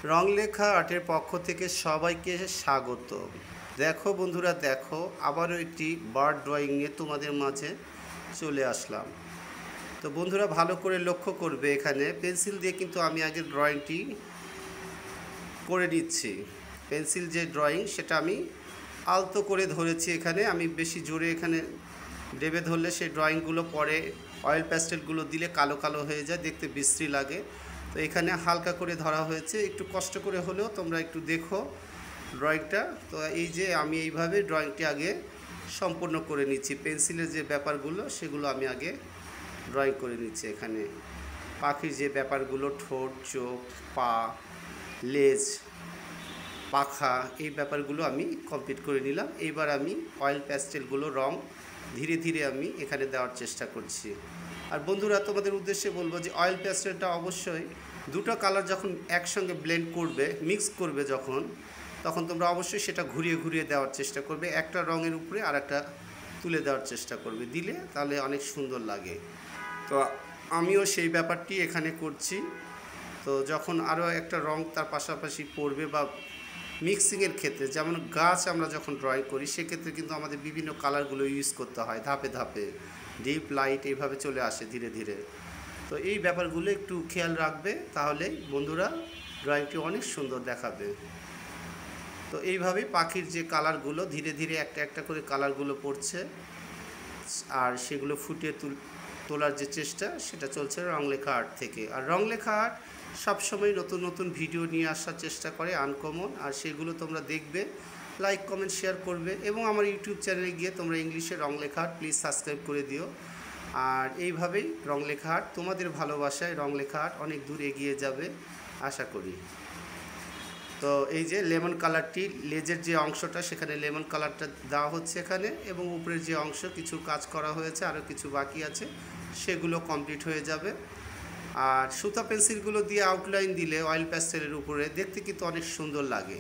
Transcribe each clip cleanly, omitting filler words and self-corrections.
রং লেখা আর্টের পক্ষ থেকে সবাইকে স্বাগত। দেখো বন্ধুরা, দেখো আবারও একটি বার্ড ড্রয়িং নিয়ে তোমাদের মাঝে চলে আসলাম। তো বন্ধুরা ভালো করে লক্ষ্য করবে, এখানে পেন্সিল দিয়ে কিন্তু আমি আগে ড্রয়িংটি করে নিচ্ছি। পেন্সিল যে ড্রয়িং সেটা আমি আলতো করে ধরেছি। এখানে আমি বেশি জোরে এখানে ডেবে ধরলে সেই ড্রয়িংগুলো পরে অয়েল প্যাস্টেলগুলো দিলে কালো কালো হয়ে যায়, দেখতে বিশ্রী লাগে। তো এখানে হালকা করে ধরা হয়েছে, একটু কষ্ট করে হলেও তোমরা একটু দেখো ড্রয়িংটা। তো এই যে আমি এইভাবে ড্রয়িংটি আগে সম্পূর্ণ করে নিচ্ছি। পেন্সিলের যে ব্যাপারগুলো সেগুলো আমি আগে ড্রয়িং করে নিচ্ছি। এখানে পাখির যে ব্যাপারগুলো, ঠোঁট, চোখ, পা, লেজ, পাখা, এই ব্যাপারগুলো আমি কমপ্লিট করে নিলাম। এইবার আমি অয়েল প্যাস্টেলগুলো রং ধীরে ধীরে আমি এখানে দেওয়ার চেষ্টা করছি। আর বন্ধুরা তোমাদের উদ্দেশ্যে বলবো যে অয়েল প্যাস্টেলটা অবশ্যই দুটো কালার যখন একসঙ্গে ব্লেন্ড করবে, মিক্স করবে যখন, তখন তোমরা অবশ্যই সেটা ঘুরিয়ে ঘুরিয়ে দেওয়ার চেষ্টা করবে। একটা রঙের উপরে আর একটা তুলে দেওয়ার চেষ্টা করবে, দিলে তাহলে অনেক সুন্দর লাগে। তো আমিও সেই ব্যাপারটি এখানে করছি। তো যখন আরও একটা রং তার পাশাপাশি পড়বে বা মিক্সিংয়ের ক্ষেত্রে, যেমন গাছ আমরা যখন ড্রয়িং করি সেক্ষেত্রে কিন্তু আমাদের বিভিন্ন কালারগুলো ইউজ করতে হয় ধাপে ধাপে, ডিপ লাইট এইভাবে চলে আসে ধীরে ধীরে। তো এই ব্যাপারগুলো একটু খেয়াল রাখবে, তাহলে বন্ধুরা ড্রয়িংটি অনেক সুন্দর দেখাবে। তো এইভাবেই পাখির যে কালারগুলো ধীরে ধীরে একটা একটা করে কালারগুলো পড়ছে, আর সেগুলো ফুটিয়ে তোলার যে চেষ্টা সেটা চলছে রং লেখা আর্ট থেকে। আর রং লেখা আর্ট সবসময় নতুন নতুন ভিডিও নিয়ে আসার চেষ্টা করে, আনকমন, আর সেগুলো তোমরা দেখবে, লাইক কমেন্ট শেয়ার করবে। এবং আমার ইউটিউব চ্যানেলে গিয়ে তোমরা ইংলিশে রং লেখা আর্ট প্লিজ সাবস্ক্রাইব করে দিও। আর এইভাবেই রং লেখা আর্ট, তোমাদের ভালোবাসায় রং লেখা আর্ট অনেক দূর এগিয়ে যাবে আশা করি। তো এই যে লেমন কালারটি, লেজের যে অংশটা সেখানে লেমন কালারটা দেওয়া হচ্ছে এখানে, এবং উপরের যে অংশ কিছু কাজ করা হয়েছে, আরও কিছু বাকি আছে, সেগুলো কমপ্লিট হয়ে যাবে। আর সুতা পেন্সিলগুলো দিয়ে আউটলাইন দিলে অয়েল প্যাস্টেলের উপরে দেখতে কিন্তু অনেক সুন্দর লাগে।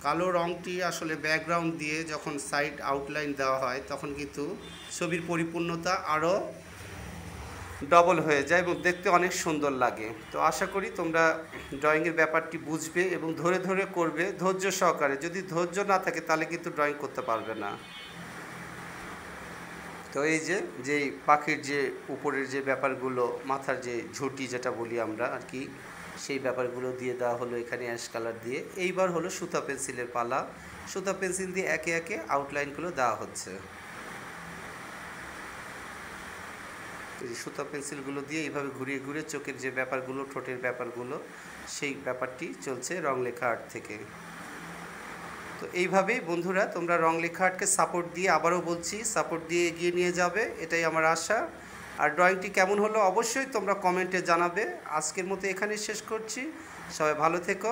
কালো রঙটি আসলে ব্যাকগ্রাউন্ড দিয়ে যখন সাইড আউটলাইন দেওয়া হয় তখন কিন্তু ছবির পরিপূর্ণতা আরও ডবল হয়ে যায় এবং দেখতে অনেক সুন্দর লাগে। তো আশা করি তোমরা ড্রয়িংয়ের ব্যাপারটি বুঝবে এবং ধরে ধরে করবে ধৈর্য সহকারে। যদি ধৈর্য না থাকে তাহলে কিন্তু ড্রয়িং করতে পারবে না। তো এই যে যেই পাখির যে উপরের যে ব্যাপারগুলো, মাথার যে ঝুঁটি যেটা বলি আমরা আর কি, সেই ব্যাপারগুলো দিয়ে দেওয়া হলো এখানে অ্যাশ কালার দিয়ে। এইবার হলো সুতা পেন্সিলের পালা। সুতা পেন্সিল দিয়ে একে একে আউটলাইনগুলো দেওয়া হচ্ছে। সুতা পেন্সিলগুলো দিয়ে এইভাবে ঘুরিয়ে ঘুরিয়ে চোখের যে ব্যাপারগুলো, ঠোঁটের ব্যাপারগুলো, সেই ব্যাপারটি চলছে রং লেখা আর্ট থেকে। তো এইভাবেই বন্ধুরা তোমরা রং লেখা আর্টকে সাপোর্ট দিয়ে, আবারও বলছি, সাপোর্ট দিয়ে এগিয়ে নিয়ে যাবে, এটাই আমার আশা। আর ড্রয়িংটি কেমন হলো অবশ্যই তোমরা কমেন্টে জানাবে। আজকের মতো এখানেই শেষ করছি। সবাই ভালো থেকো।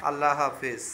আল্লাহ হাফেজ।